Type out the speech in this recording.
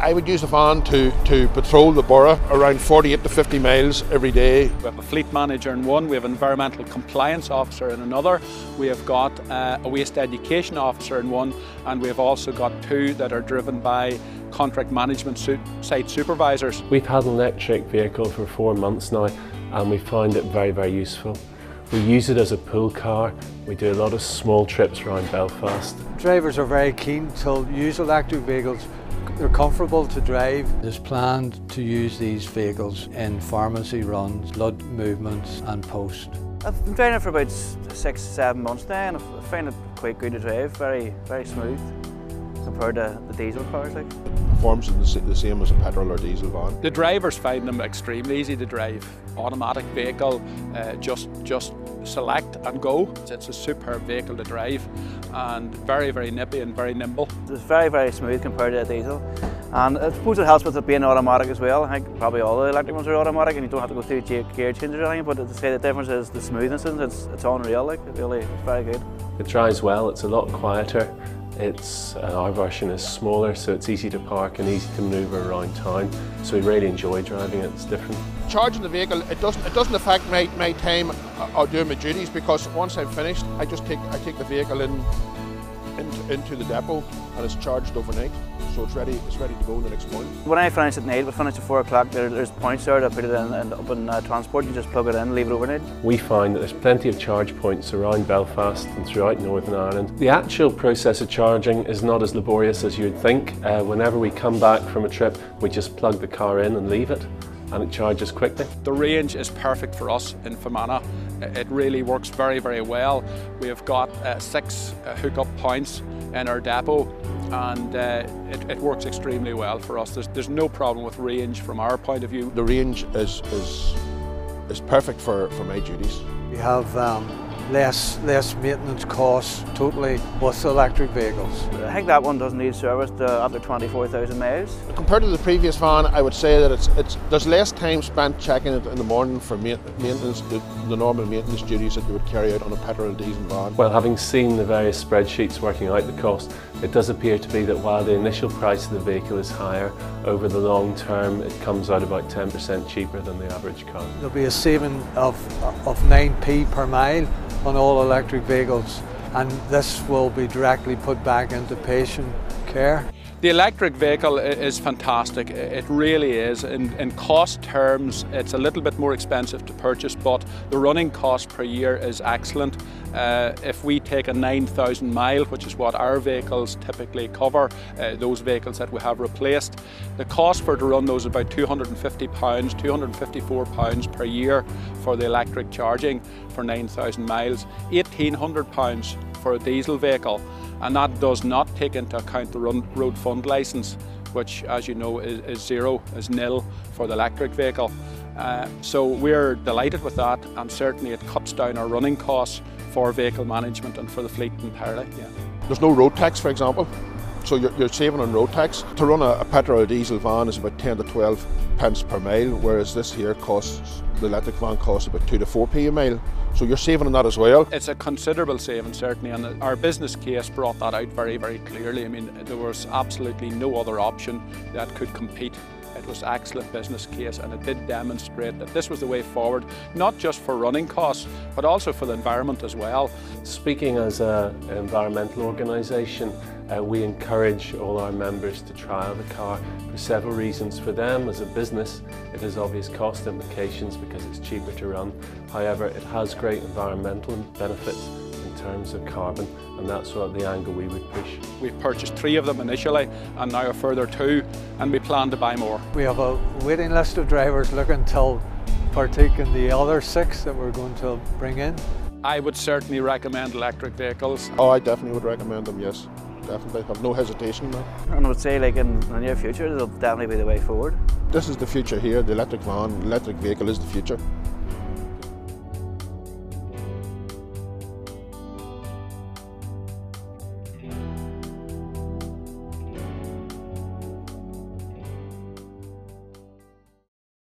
I would use the van to patrol the borough around 48 to 50 miles every day. We have a fleet manager in one, we have an environmental compliance officer in another, we have got a waste education officer in one, and we have also got two that are driven by contract management site supervisors. We've had an electric vehicle for 4 months now and we find it very, very useful. We use it as a pool car. We do a lot of small trips around Belfast. Drivers are very keen to use electric vehicles. They're comfortable to drive. It's planned to use these vehicles in pharmacy runs, blood movements and post. I've been driving it for about 6-7 months now and I find it quite good to drive, very smooth compared to the diesel cars. Performance is the same as a petrol or diesel van. The drivers find them extremely easy to drive. Automatic vehicle, just select and go. It's a superb vehicle to drive and very nippy and very nimble. It's very smooth compared to a diesel, and I suppose it helps with it being automatic as well. I think probably all the electric ones are automatic and you don't have to go through gear changes or anything, but to say the difference is the smoothness in it. It's unreal, it's very good. It drives well, it's a lot quieter. Our version is smaller, so it's easy to park and easy to maneuver around town. So we really enjoy driving it, it's different. Charging the vehicle, it doesn't affect my time or doing my duties, because once I'm finished, I take the vehicle into the depot and it's charged overnight. So it's ready to go the next morning. When I finish at night, we finish at 4 o'clock, there's points there to put it in and up in transport. You just plug it in, leave it overnight. We find that there's plenty of charge points around Belfast and throughout Northern Ireland. The actual process of charging is not as laborious as you'd think. Whenever we come back from a trip, we just plug the car in and leave it, and it charges quickly. The range is perfect for us in Fermanagh. It really works very well. We have got 6 hookup points in our depot, and it works extremely well for us. There's no problem with range from our point of view. The range is perfect for my duties. You have less maintenance costs totally with electric vehicles. I think that one doesn't need service after 24,000 miles. Compared to the previous van, I would say that there's less time spent checking it in the morning for maintenance, the normal maintenance duties that you would carry out on a petrol or diesel van. Well, having seen the various spreadsheets working out the cost, it does appear to be that while the initial price of the vehicle is higher, over the long term it comes out about 10% cheaper than the average car. There'll be a saving of 9p per mile on all electric vehicles, and this will be directly put back into patient care. The electric vehicle is fantastic, it really is. In cost terms, it's a little bit more expensive to purchase, but the running cost per year is excellent. If we take a 9,000 mile, which is what our vehicles typically cover, those vehicles that we have replaced, the cost to run those is about £250, £254 per year for the electric charging for 9,000 miles, £1,800 for a diesel vehicle. And that does not take into account the road fund licence, which, as you know, is nil for the electric vehicle. So we're delighted with that, and certainly it cuts down our running costs for vehicle management and for the fleet entirely. Yeah. There's no road tax, for example, so you're saving on road tax. To run a petrol or diesel van is about 10 to 12 pence per mile, whereas this here the electric van costs about 2 to 4p a mile. So you're saving on that as well. It's a considerable saving, certainly, and our business case brought that out very clearly. I mean, there was absolutely no other option that could compete. It was an excellent business case, and it did demonstrate that this was the way forward, not just for running costs, but also for the environment as well. Speaking as an environmental organisation, we encourage all our members to trial the car for several reasons. For them as a business, it has obvious cost implications because it's cheaper to run. However, it has great environmental benefits in terms of carbon, and that's what the angle we would push. We've purchased 3 of them initially, and now a further 2, and we plan to buy more. We have a waiting list of drivers looking to partake in the other 6 that we're going to bring in. I would certainly recommend electric vehicles. Oh, I definitely would recommend them, yes. Definitely, have no hesitation now. And I would say, in the near future, it'll definitely be the way forward. This is the future here, the electric van, electric vehicle is the future.